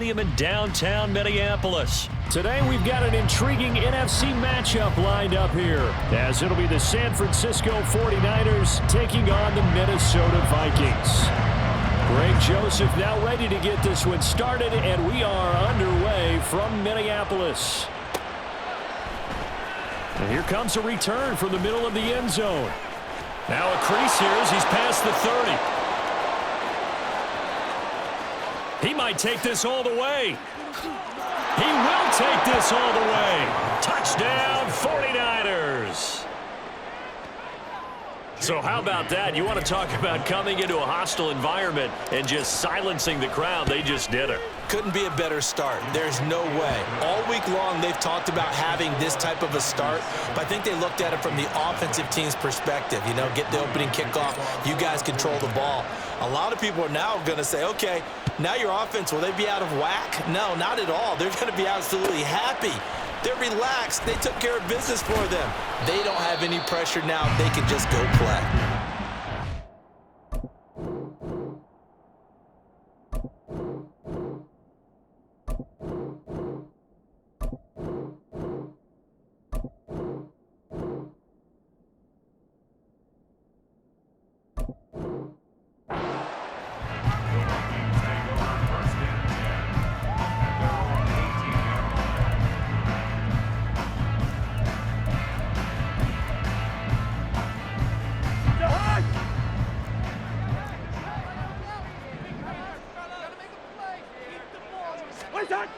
In downtown Minneapolis. Today we've got an intriguing NFC matchup lined up here, as it'll be the San Francisco 49ers taking on the Minnesota Vikings. Greg Joseph now ready to get this one started, and we are underway from Minneapolis. And here comes a return from the middle of the end zone. Now a crease here as he's past the 30. He might take this all the way. He will take this all the way. Touchdown, 49ers. So how about that? You want to talk about coming into a hostile environment and just silencing the crowd. They just did it. Couldn't be a better start. There's no way. All week long, they've talked about having this type of a start, but I think they looked at it from the offensive team's perspective. You know, get the opening kickoff. You guys control the ball. A lot of people are now going to say, okay, now your offense, will they be out of whack? No, not at all. They're going to be absolutely happy. They're relaxed. They took care of business for them. They don't have any pressure now. They can just go play.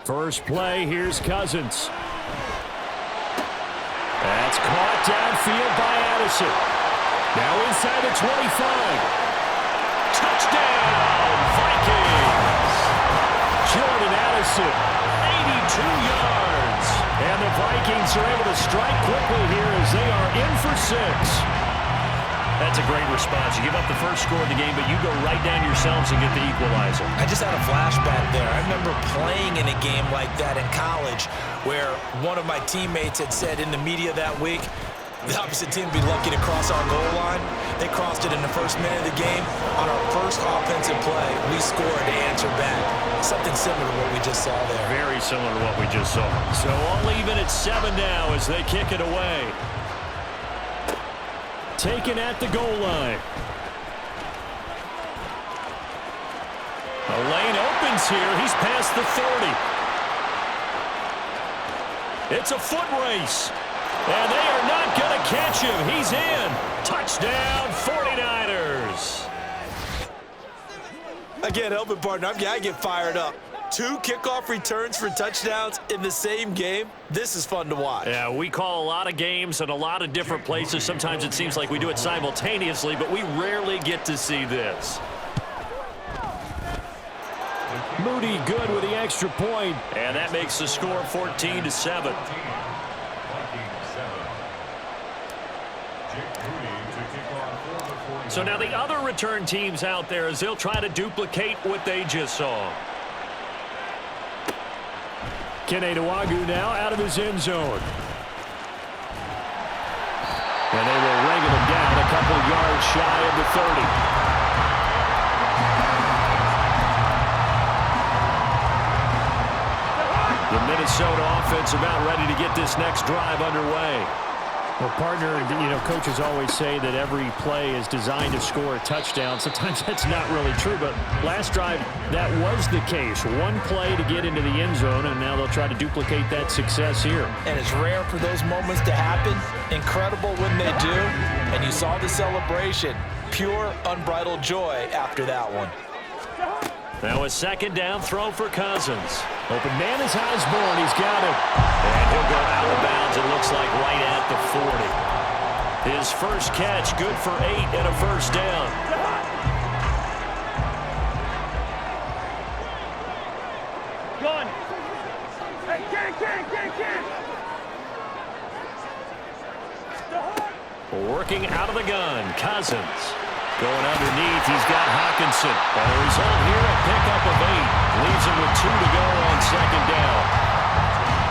First play, here's Cousins. That's caught downfield by Addison. Now inside the 25. Touchdown, Vikings! Jordan Addison, 82 yards. And the Vikings are able to strike quickly here as they are in for 6. That's a great response. You give up the first score of the game, but you go right down yourselves and get the equalizer. I just had a flashback there. I remember playing in a game like that in college where one of my teammates had said in the media that week, the opposite team would be lucky to cross our goal line. They crossed it in the first minute of the game. On our first offensive play, we scored to answer back. Something similar to what we just saw there. Very similar to what we just saw. So all even at 7 now as they kick it away. Taken at the goal line. The lane opens here. He's past the 30. It's a foot race. And they are not going to catch him. He's in. Touchdown, 49ers. I can't help it, partner. I get fired up. 2 kickoff returns for touchdowns in the same game. This is fun to watch. Yeah, we call a lot of games in a lot of different places. Sometimes it seems like we do it simultaneously, but we rarely get to see this. Moody good with the extra point. And that makes the score 14-7. So now the other return teams out there as they'll try to duplicate what they just saw. Keneduagu now out of his end zone. And they will wrangle him down a couple yards shy of the 30. The Minnesota offense about ready to get this next drive underway. Well, partner, you know, coaches always say that every play is designed to score a touchdown. Sometimes that's not really true, but last drive, that was the case. One play to get into the end zone, and now they'll try to duplicate that success here. And it's rare for those moments to happen. Incredible when they do. And you saw the celebration. Pure, unbridled joy after that one. Now a second down throw for Cousins. Open man is Osborne. He's got it. And he'll go out of bounds, it looks like, right at the 40. His first catch, good for 8 and a first down. Gun. Hey, get. Working out of the gun, Cousins. Going underneath, he's got Hawkinson. And the result here, a pickup of 8. Leaves him with 2 to go on second down.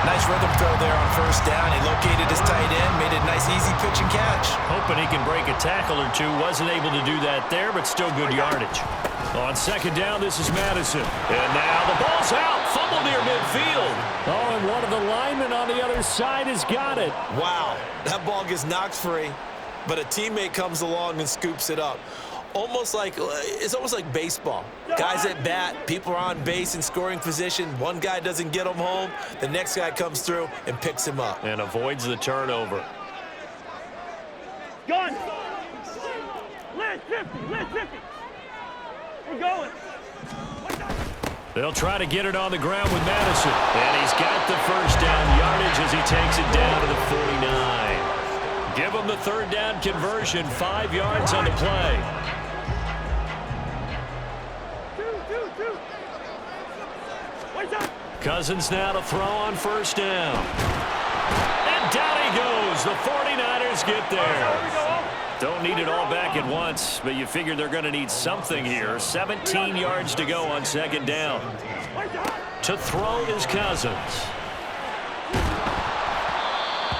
Nice rhythm throw there on first down. He located his tight end, made a nice easy pitch and catch. Hoping he can break a tackle or two. Wasn't able to do that there, but still good yardage. On second down, this is Madison. And now the ball's out. Fumble near midfield. Oh, and one of the linemen on the other side has got it. Wow, that ball gets knocked free, but a teammate comes along and scoops it up. It's almost like baseball. Guys at bat, people are on base in scoring position. One guy doesn't get him home. The next guy comes through and picks him up. And avoids the turnover. Gun! List 50! List 50! We're going! They'll try to get it on the ground with Madison. And he's got the first down yardage as he takes it down to the 49. Give him the third down conversion. 5 yards on the play. Cousins now to throw on first down. And down he goes. The 49ers get there. Don't need it all back at once, but you figure they're going to need something here. 17 yards to go on second down. To throw is Cousins.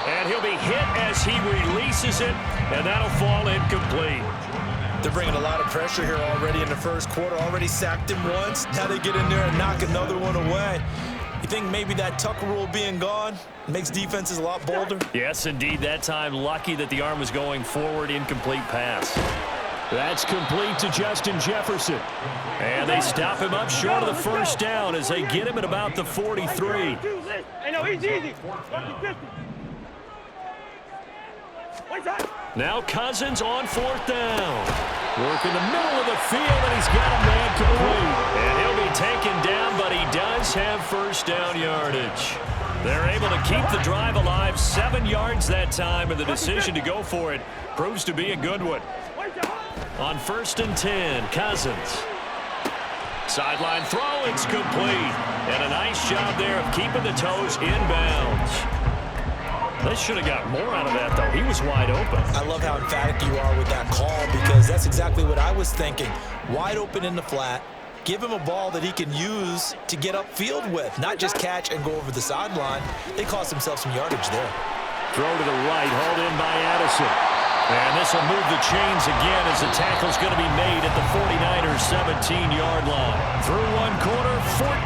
And he'll be hit as he releases it, and that'll fall incomplete. They're bringing a lot of pressure here already in the first quarter. Already sacked him once. Now they get in there and knock another one away. You think maybe that Tucker rule being gone makes defenses a lot bolder? Yes, indeed. That time, lucky that the arm was going forward. Incomplete pass. That's complete to Justin Jefferson. And they stop him up short of the first down as they get him at about the 43. Hey, no, he's easy. Now Cousins on fourth down. Work in the middle of the field, and he's got a man complete. And he'll be taken down, but he does have first down yardage. They're able to keep the drive alive. 7 yards that time, and the decision to go for it proves to be a good one. On 1st and 10, Cousins. Sideline throw, it's complete. And a nice job there of keeping the toes inbounds. They should have got more out of that, though. He was wide open. I love how emphatic you are with that call because that's exactly what I was thinking. Wide open in the flat. Give him a ball that he can use to get upfield with, not just catch and go over the sideline. They cost themselves some yardage there. Throw to the right, hauled in by Addison. And this will move the chains again as the tackle's going to be made at the 49ers' 17-yard line. Through one quarter,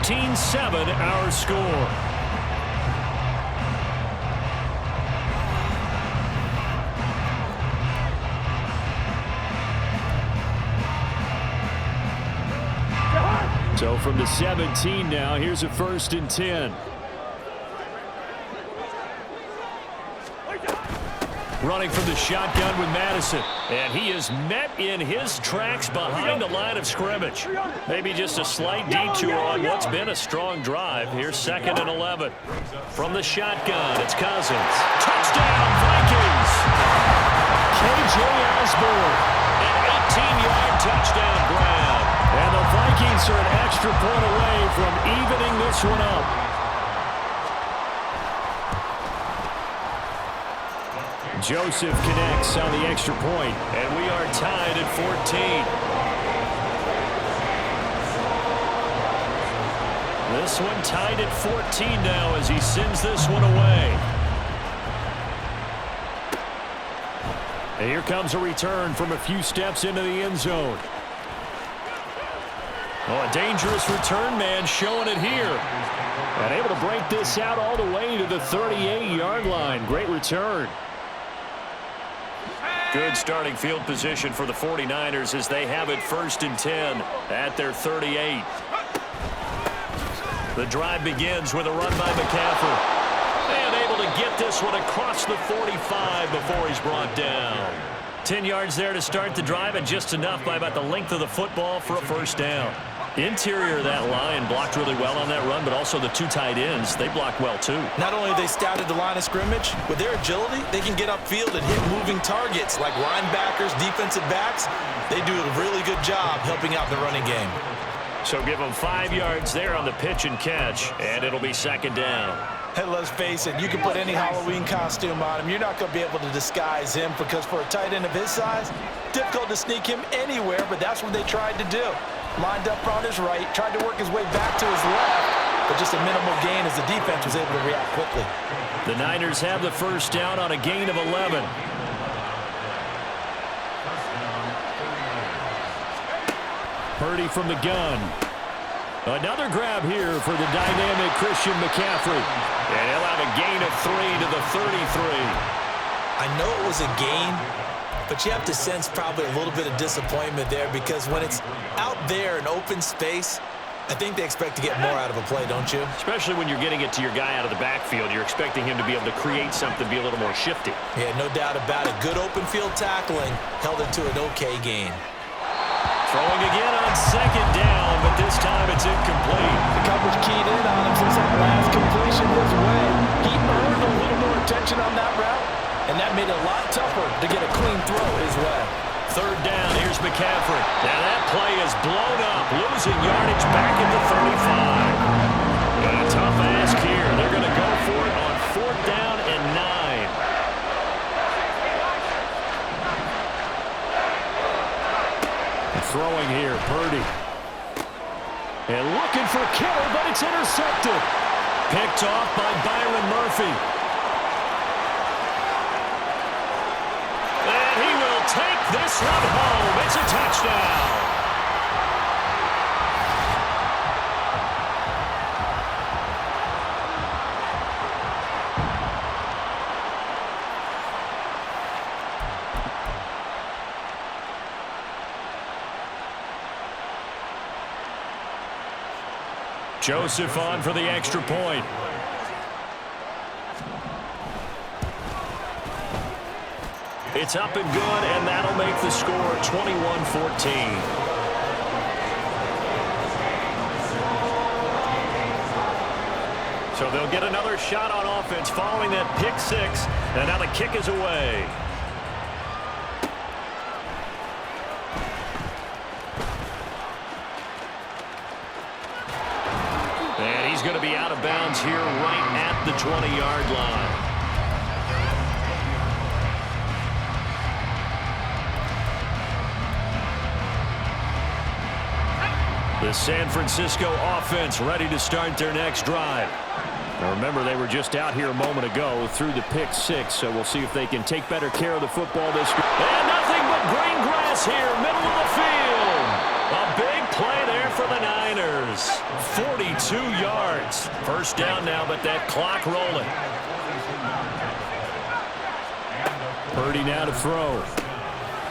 14-7 our score. So from the 17 now, here's a 1st and 10. Running from the shotgun with Madison. And he is met in his tracks behind the line of scrimmage. Maybe just a slight detour on what's been a strong drive. Here's 2nd and 11. From the shotgun, it's Cousins. Touchdown, Vikings! K.J. Osborne. An 18-yard touchdown grab. And the Vikings are an extra point away from evening this one up. Joseph connects on the extra point. And we are tied at 14. This one tied at 14 now as he sends this one away. And here comes a return from a few steps into the end zone. Oh, a dangerous return man showing it here. And able to break this out all the way to the 38-yard line. Great return. Good starting field position for the 49ers as they have it 1st and 10 at their 38. The drive begins with a run by McCaffrey. And able to get this one across the 45 before he's brought down. 10 yards there to start the drive, and just enough by about the length of the football for a first down. Interior of that line blocked really well on that run, but also the 2 tight ends, they blocked well too. Not only have they scouted the line of scrimmage, with their agility, they can get upfield and hit moving targets like linebackers, defensive backs. They do a really good job helping out the running game. So give them 5 yards there on the pitch and catch, and it'll be 2nd down. Hey, let's face it, you can put any Halloween costume on him. You're not going to be able to disguise him because for a tight end of his size, difficult to sneak him anywhere, but that's what they tried to do. Lined up on his right, tried to work his way back to his left, but just a minimal gain as the defense was able to react quickly. The Niners have the first down on a gain of 11. Purdy from the gun. Another grab here for the dynamic Christian McCaffrey. And he'll have a gain of 3 to the 33. I know it was a gain, but you have to sense probably a little bit of disappointment there because when it's out there in open space, I think they expect to get more out of a play, don't you? Especially when you're getting it to your guy out of the backfield. You're expecting him to be able to create something, be a little more shifty. Yeah, no doubt about it. Good open field tackling held it to an okay gain. Throwing again on second down, but this time it's incomplete. The coverage keyed in on him since that last completion his way. He earned a little more attention on that route, and that made it a lot tougher to get a clean throw his way. Third down, here's McCaffrey. Now that play is blown up, losing yardage back at the 35. And a tough ask here. They're going to go for it on 4th down and 9. Throwing here, Purdy. And looking for Kittle, but it's intercepted. Picked off by Byron Murphy. And he will take this one home. It's a touchdown. Joseph on for the extra point. It's up and good, and that'll make the score 21-14. So they'll get another shot on offense following that pick 6, and now the kick is away. And he's going to be out of bounds here right at the 20-yard line. The San Francisco offense ready to start their next drive. Now remember, they were just out here a moment ago through the pick 6, so we'll see if they can take better care of the football this week. And nothing but green grass here, middle of the field. A big play there for the Niners. 42 yards. First down now, but that clock rolling. Purdy now to throw.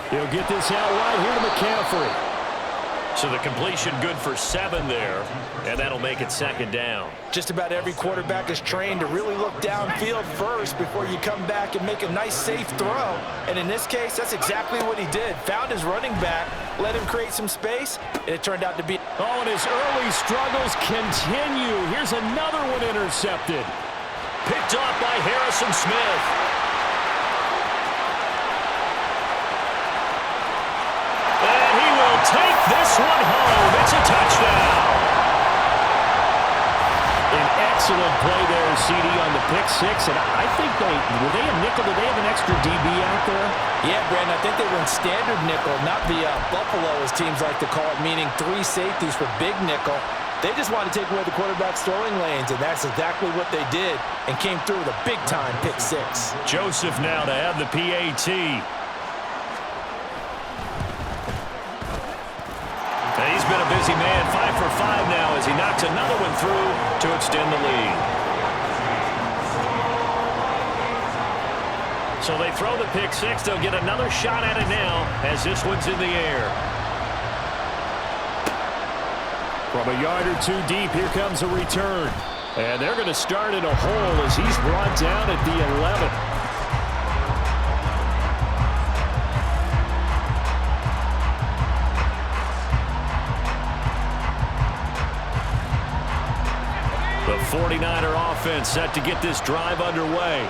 He'll get this out right here to McCaffrey. So the completion good for 7 there, and that'll make it second down. Just about every quarterback is trained to really look downfield first before you come back and make a nice, safe throw. And in this case, that's exactly what he did. Found his running back, let him create some space, and it turned out to be... Oh, and his early struggles continue. Here's another one intercepted. Picked off by Harrison Smith. Take this one home. It's a touchdown. An excellent play there, CD, on the pick 6. And I think were they a nickel? Did they have an extra DB out there? Yeah, Brandon, I think they went standard nickel, not the Buffalo, as teams like to call it, meaning 3 safeties for big nickel. They just wanted to take away the quarterback's throwing lanes, and that's exactly what they did and came through with a big-time pick 6. Joseph now to have the PAT. He's been a busy man, 5 for 5 now as he knocks another one through to extend the lead. So they throw the pick 6. They'll get another shot at it now as this one's in the air. From a yard or 2 deep, here comes a return. And they're going to start in a hole as he's brought down at the 11. The 49er offense set to get this drive underway.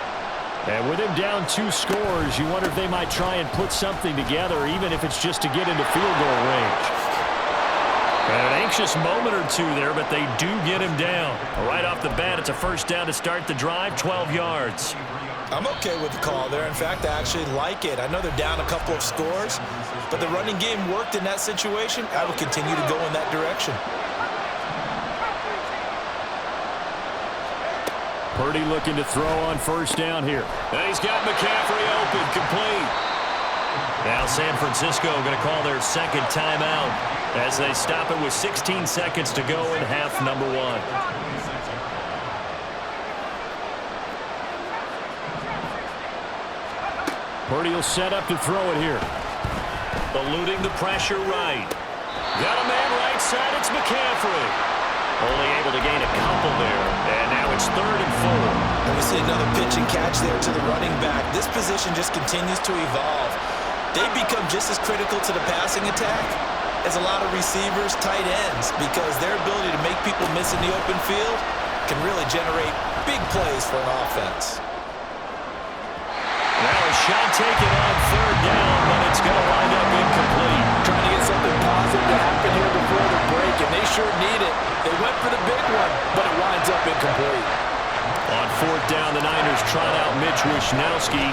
And with him down 2 scores, you wonder if they might try and put something together, even if it's just to get into field goal range. An anxious moment or 2 there, but they do get him down. Right off the bat, it's a first down to start the drive, 12 yards. I'm okay with the call there. In fact, I actually like it. I know they're down a couple of scores, but the running game worked in that situation. I would continue to go in that direction. Purdy looking to throw on first down here. And he's got McCaffrey open, complete. Now San Francisco going to call their second timeout as they stop it with 16 seconds to go in half number one. Purdy will set up to throw it here. Eluding the pressure right. Got a man right side. It's McCaffrey. Only able to gain a couple there. And now it's 3rd and 4. And we see another pitch and catch there to the running back. This position just continues to evolve. They become just as critical to the passing attack as a lot of receivers, tight ends, because their ability to make people miss in the open field can really generate big plays for an offense. Now a shot taken on 3rd down, but it's going to wind up incomplete. Trying to get something positive to happen here before the break, and they sure need it. They went for the big one, but it winds up incomplete. On 4th down, the Niners trot out Mitch Wishnowski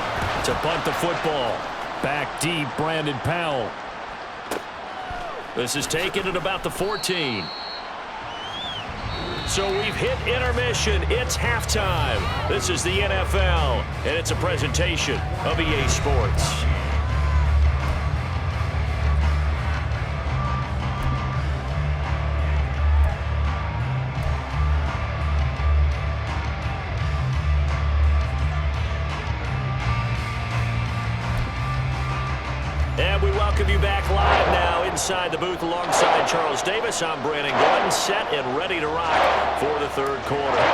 to punt the football. Back deep, Brandon Powell. This is taken at about the 14. So we've hit intermission. It's halftime. This is the NFL, and it's a presentation of EA Sports. And we welcome you back live now inside the booth alongside Charles Davis. I'm Brandon Gordon, set and ready to rock for the 3rd quarter.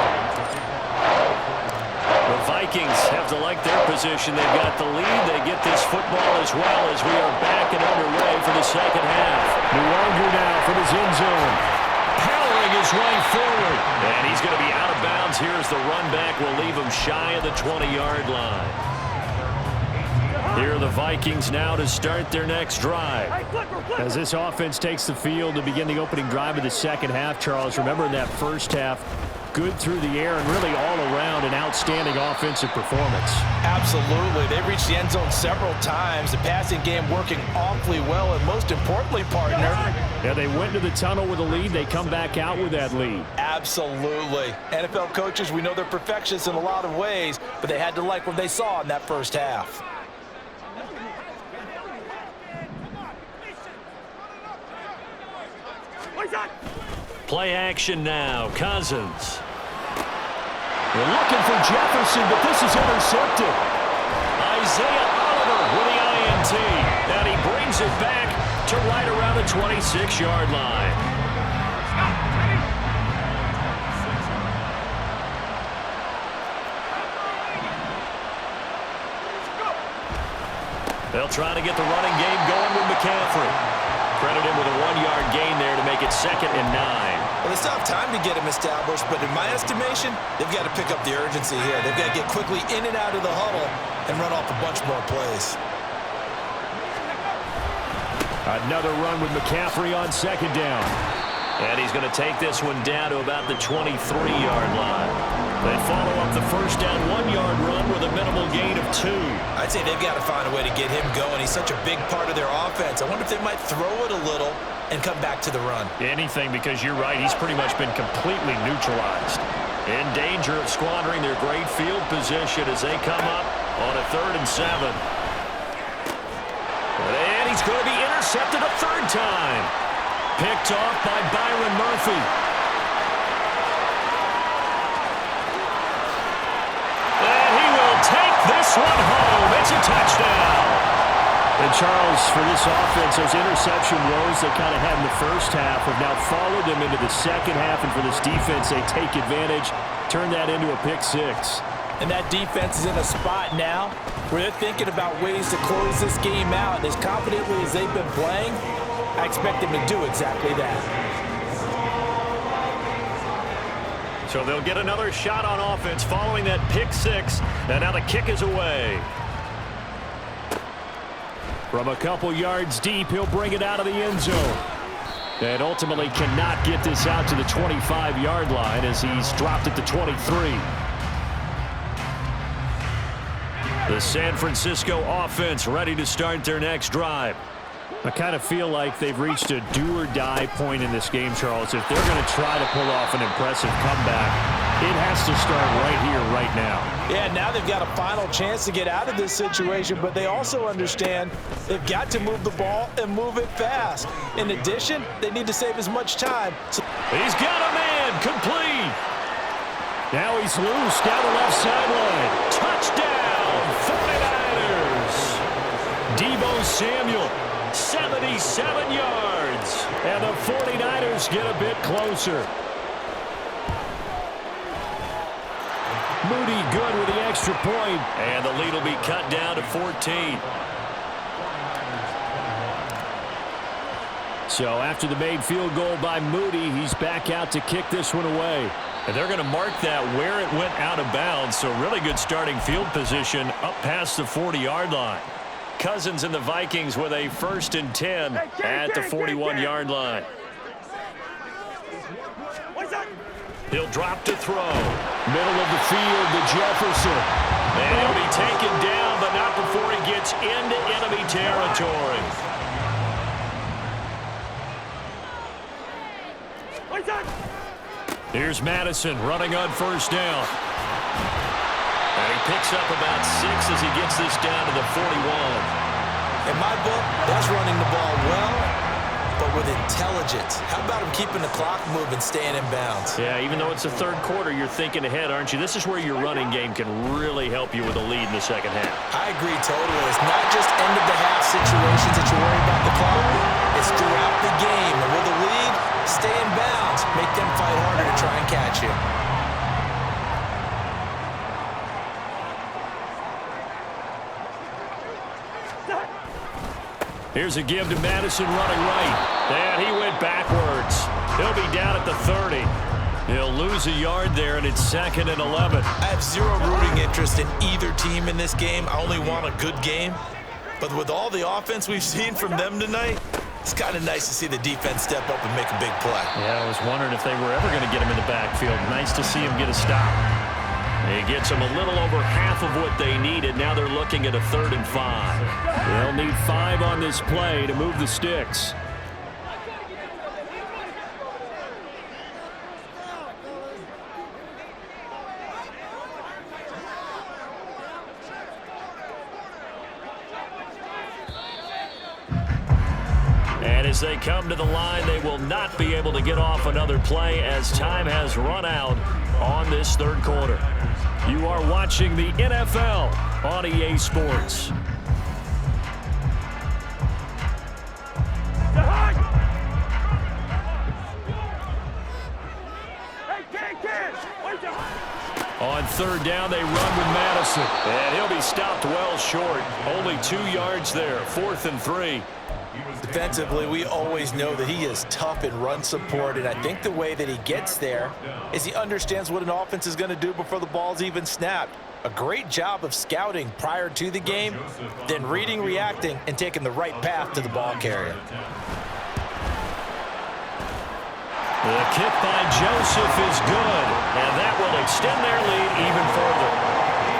The Vikings have to like their position. They've got the lead. They get this football as well as we are back and underway for the second half. Luongo now from his end zone. Powering his way forward. And he's going to be out of bounds. Here's the run back. Will leave him shy of the 20-yard line. Here are the Vikings now to start their next drive. As this offense takes the field to begin the opening drive of the second half, Charles, remember in that first half, good through the air and really all around an outstanding offensive performance. Absolutely. They reached the end zone several times. The passing game working awfully well, and most importantly, partner. Yeah, they went to the tunnel with a lead. They come back out with that lead. Absolutely. NFL coaches, we know they're perfectionists in a lot of ways, but they had to like what they saw in that first half. Play action now. Cousins. They're looking for Jefferson, but this is intercepted. Isaiah Oliver with the INT. And he brings it back to right around the 26-yard line. They'll try to get the running game going with McCaffrey. Credit him with a 1-yard gain there to make it 2nd and 9. Well, they still have time to get him established, but in my estimation, they've got to pick up the urgency here. They've got to get quickly in and out of the huddle and run off a bunch more plays. Another run with McCaffrey on 2nd down. And he's going to take this one down to about the 23-yard line. They follow up the first down 1-yard run with a minimal gain of 2. I'd say they've got to find a way to get him going. He's such a big part of their offense. I wonder if they might throw it a little and come back to the run. Anything, because you're right. He's pretty much been completely neutralized. In danger of squandering their great field position as they come up on a 3rd and 7. And he's going to be intercepted a 3rd time. Picked off by Byron Murphy. And he will take this one home. It's a touchdown. And Charles, for this offense, those interception woes they kind of had in the first half have now followed them into the second half. And for this defense, they take advantage, turn that into a pick 6. And that defense is in a spot now where they're thinking about ways to close this game out. And as confidently as they've been playing, I expect them to do exactly that. So they'll get another shot on offense following that pick 6. And now the kick is away. From a couple yards deep, he'll bring it out of the end zone. And ultimately cannot get this out to the 25-yard line as he's dropped it to 23. The San Francisco offense ready to start their next drive. I kind of feel like they've reached a do-or-die point in this game, Charles. If they're going to try to pull off an impressive comeback, It has to start right here, right now. Yeah, now they've got a final chance to get out of this situation, but they also understand they've got to move the ball and move it fast. In addition, they need to save as much time. He's got a man, complete. Now he's loose down the left sideline. Touchdown, 49ers. Deebo Samuel, 77 yards. And the 49ers get a bit closer. Moody good with the extra point. And the lead will be cut down to 14. So after the made field goal by Moody, he's back out to kick this one away. And they're going to mark that where it went out of bounds. So really good starting field position up past the 40-yard line. Cousins and the Vikings with a 1st and 10 at the 41-yard line. He'll drop to throw. Middle of the field to Jefferson. And he'll be taken down, but not before he gets into enemy territory. Here's Madison running on 1st down. And he picks up about 6 as he gets this down to the 41. In my book, that's running the ball well, but with intelligence. How about him keeping the clock moving, staying in bounds? Yeah, even though it's the 3rd quarter, you're thinking ahead, aren't you? This is where your running game can really help you with a lead in the 2nd half. I agree totally. It's not just end-of-the-half situations that you worry about the clock. It's throughout the game. And with a lead, stay in bounds. Make them fight harder to try and catch you. Here's a give to Madison running right. And he went backwards. He'll be down at the 30. He'll lose a yard there, and it's 2nd and 11. I have zero rooting interest in either team in this game. I only want a good game. But with all the offense we've seen from them tonight, it's kind of nice to see the defense step up and make a big play. Yeah, I was wondering if they were ever going to get him in the backfield. Nice to see him get a stop. He gets them a little over half of what they needed. Now they're looking at a 3rd and 5. They'll need 5 on this play to move the sticks. And as they come to the line, they will not be able to get off another play as time has run out on this 3rd quarter. You are watching the NFL on EA Sports. On 3rd down, they run with Madison. And he'll be stopped well short. Only 2 yards there. 4th and 3. Defensively, we always know that he is tough in run support, and I think the way that he gets there is he understands what an offense is going to do before the ball's even snapped. A great job of scouting prior to the game, then reading, reacting, and taking the right path to the ball carrier. The kick by Joseph is good, and that will extend their lead even further.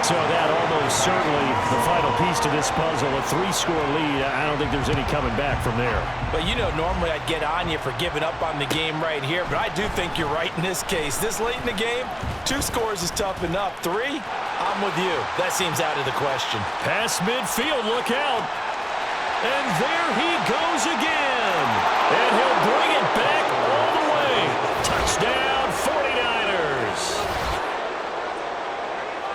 So that almost certainly the final piece to this puzzle, a 3-score lead. I don't think there's any coming back from there. But, you know, normally I'd get on you for giving up on the game right here, but I do think you're right in this case. This late in the game, 2 scores is tough enough. 3, I'm with you. That seems out of the question. Past midfield, look out. And there he goes again. And he'll bring it back all the way. Touchdown, 49ers.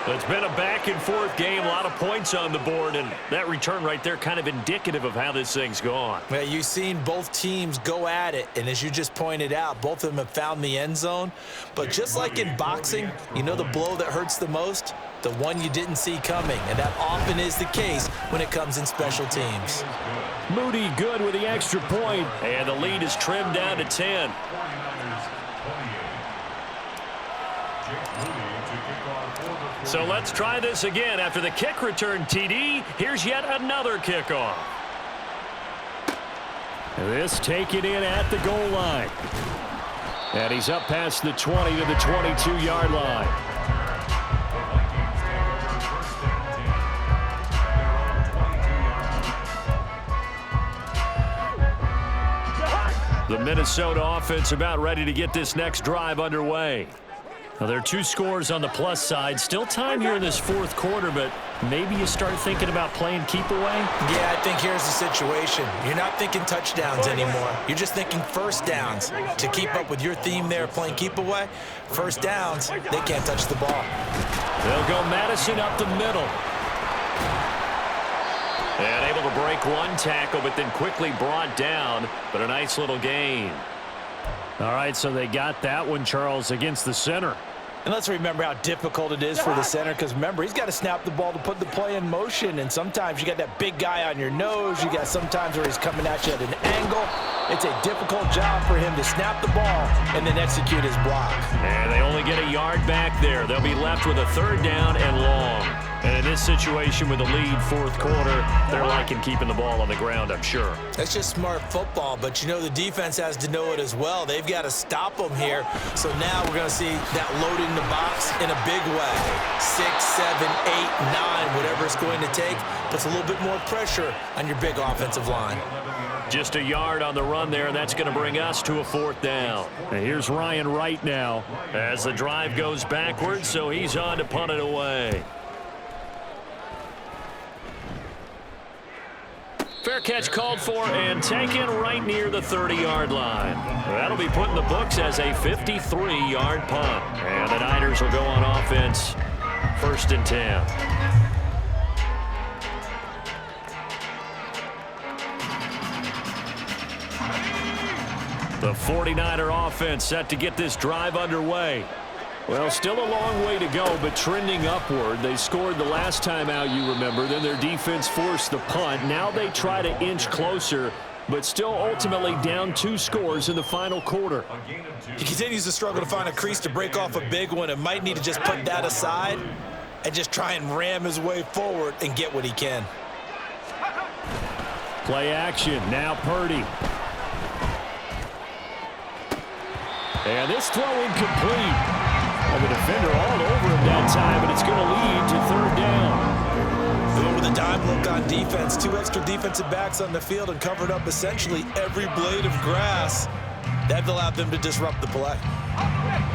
It's been a back-and-forth game, a lot of points on the board, and that return right there kind of indicative of how this thing's gone. Well, you've seen both teams go at it, and as you just pointed out, both of them have found the end zone. But just like in boxing, you know the blow that hurts the most? The one you didn't see coming, and that often is the case when it comes in special teams. Moody good with the extra point. And the lead is trimmed down to 10. So let's try this again. After the kick return, TD, here's yet another kickoff. This taken in at the goal line. And he's up past the 20 to the 22-yard line. The Minnesota offense about ready to get this next drive underway. Well, there are 2 scores on the plus side. Still time here in this fourth quarter, but maybe you start thinking about playing keep away? Yeah, I think here's the situation. You're not thinking touchdowns anymore. You're just thinking first downs. To keep up with your theme there, playing keep away, first downs, they can't touch the ball. They'll go Madison up the middle. And able to break one tackle, but then quickly brought down. But a nice little gain. All right, so they got that one, Charles, against the center. And let's remember how difficult it is for the center, because remember, he's got to snap the ball to put the play in motion, and sometimes you got that big guy on your nose. You got sometimes where he's coming at you at an angle. It's a difficult job for him to snap the ball and then execute his block. And they only get a yard back there. They'll be left with a 3rd down and long. And in this situation with the lead fourth quarter, they're liking keeping the ball on the ground, I'm sure. That's just smart football, but you know the defense has to know it as well. They've got to stop them here. So now we're going to see that loading the box in a big way. 6, 7, 8, 9, whatever it's going to take, puts a little bit more pressure on your big offensive line. Just a yard on the run there, and that's going to bring us to a 4th down. And here's Ryan Wright now as the drive goes backwards, so he's on to punt it away. Fair catch called for and taken right near the 30-yard line. That'll be put in the books as a 53-yard punt. And the Niners will go on offense, 1st and 10. The 49er offense set to get this drive underway. Well, still a long way to go, but trending upward. They scored the last time out, you remember. Then their defense forced the punt. Now they try to inch closer, but still ultimately down 2 scores in the final quarter. He continues to struggle to find a crease to break off a big one, and might need to just put that aside and just try and ram his way forward and get what he can. Play action. Now Purdy. And this throw incomplete. And the defender all over him that time, and it's going to lead to 3rd down. They went with a dime look on defense. 2 extra defensive backs on the field and covered up essentially every blade of grass. That allowed them to disrupt the play.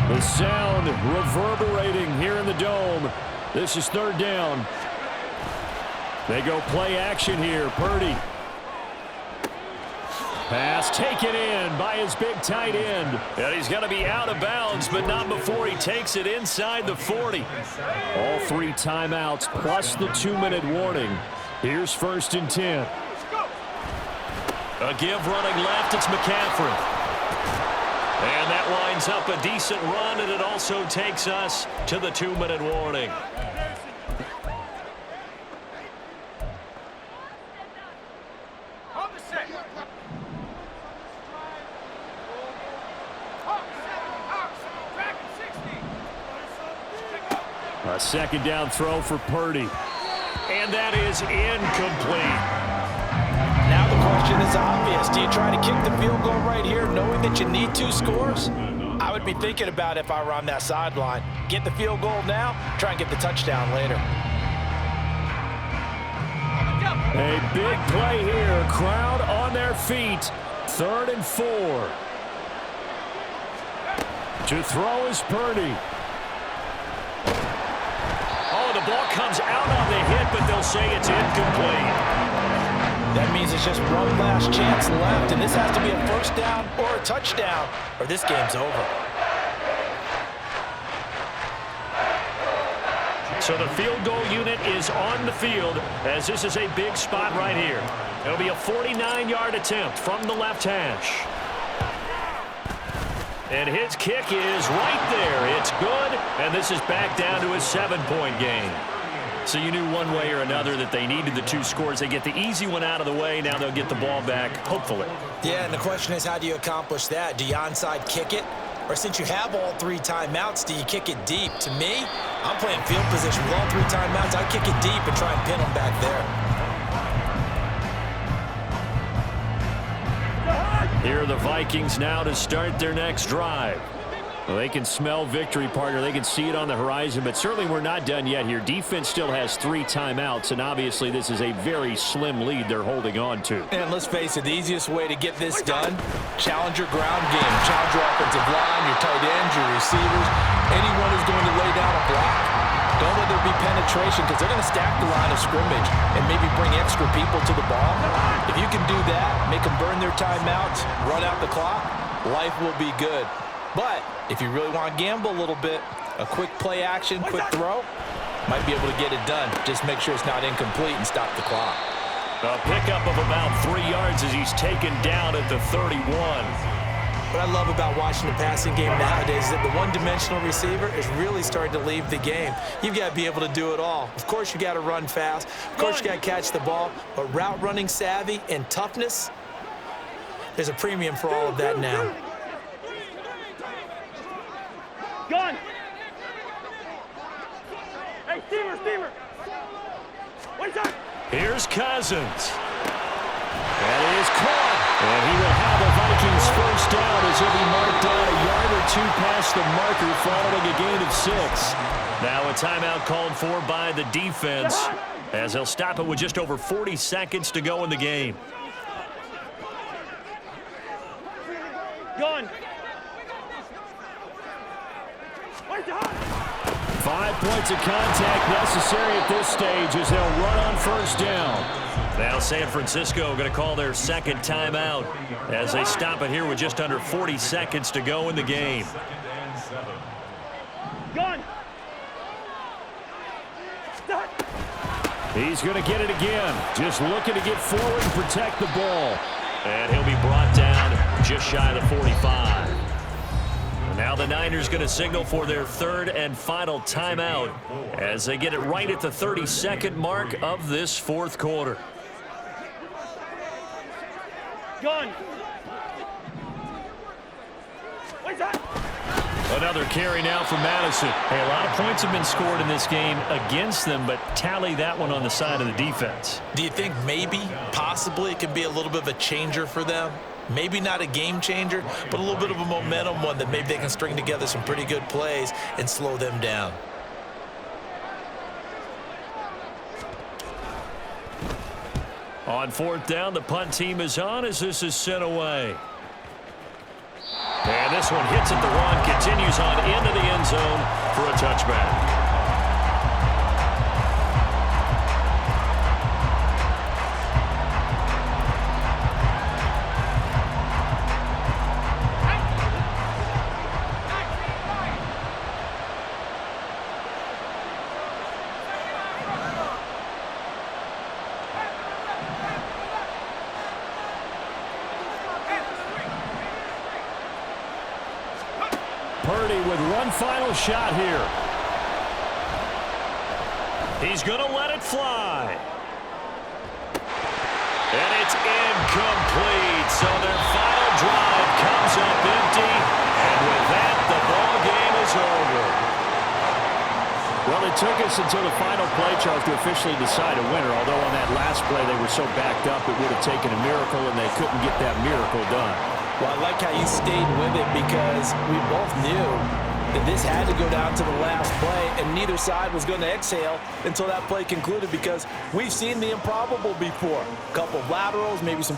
The sound reverberating here in the dome. This is 3rd down. They go play action here. Purdy. Pass taken in by his big tight end. And he's going to be out of bounds, but not before he takes it inside the 40. All 3 timeouts plus the 2-minute warning. Here's 1st and 10. A give running left. It's McCaffrey. And that lines up a decent run, and it also takes us to the 2-minute warning. A 2nd down throw for Purdy. And that is incomplete. Now the question is obvious. Do you try to kick the field goal right here knowing that you need 2 scores? I would be thinking about it if I were on that sideline. Get the field goal now, try and get the touchdown later. A big play here. Crowd on their feet. 3rd and 4. To throw is Purdy. The ball comes out on the hit, but they'll say it's incomplete. That means it's just one last chance left, and this has to be a 1st down or a touchdown, or this game's over. So the field goal unit is on the field, as this is a big spot right here. It'll be a 49-yard attempt from the left hash. And his kick is right there. It's good, and this is back down to a 7-point game. So you knew one way or another that they needed the 2 scores. They get the easy one out of the way. Now they'll get the ball back, hopefully. Yeah, and the question is, how do you accomplish that? Do you onside kick it? Or since you have all 3 timeouts, do you kick it deep? To me, I'm playing field position with all 3 timeouts. I kick it deep and try and pin them back there. Here are the Vikings now to start their next drive. Well, they can smell victory, partner. They can see it on the horizon, but certainly we're not done yet here. Defense still has 3 timeouts, and obviously this is a very slim lead they're holding on to. And let's face it, the easiest way to get this done, challenge your ground game. Challenge your offensive line, your tight ends, your receivers, anyone who's going to lay down a block. Don't let there be penetration because they're going to stack the line of scrimmage and maybe bring extra people to the ball. If you can do that, make them burn their timeouts, run out the clock, life will be good. But if you really want to gamble a little bit, a quick play action, quick throw, might be able to get it done. Just make sure it's not incomplete and stop the clock. A pickup of about 3 yards as he's taken down at the 31. What I love about watching the passing game nowadays is that the one-dimensional receiver is really starting to leave the game. You've got to be able to do it all. Of course, you got to run fast. Of course, you got to catch the ball. But route running savvy and toughness, there's a premium for all of that now. Gun! Hey, steamer! What's up? Here's Cousins. That is caught. And he will have the Vikings first down as he'll be marked down a yard or 2 past the marker following a gain of 6. Now a timeout called for by the defense as they'll stop it with just over 40 seconds to go in the game. Gun! 5 points of contact necessary at this stage as they'll run on first down. Now San Francisco going to call their second timeout as they stop it here with just under 40 seconds to go in the game. Gun! He's going to get it again. Just looking to get forward and protect the ball. And he'll be brought down just shy of the 45. Now the Niners going to signal for their 3rd and final timeout as they get it right at the 32nd mark of this 4th quarter. Gun! What's that? Another carry now for Madison. Hey, a lot of points have been scored in this game against them, but tally that one on the side of the defense. Do you think maybe, possibly, it could be a little bit of a changer for them? Maybe not a game changer, but a little bit of a momentum one that maybe they can string together some pretty good plays and slow them down. On 4th down, the punt team is on as this is sent away. And this one hits at the run, continues on into the end zone for a touchback. Purdy with one final shot here. He's going to let it fly. And it's incomplete. So their final drive comes up empty. And with that, the ball game is over. Well, it took us until the final play, Charles, to officially decide a winner. Although on that last play they were so backed up it would have taken a miracle, and they couldn't get that miracle done. Well, I like how you stayed with it because we both knew that this had to go down to the last play, and neither side was going to exhale until that play concluded because we've seen the improbable before. A couple of laterals, maybe some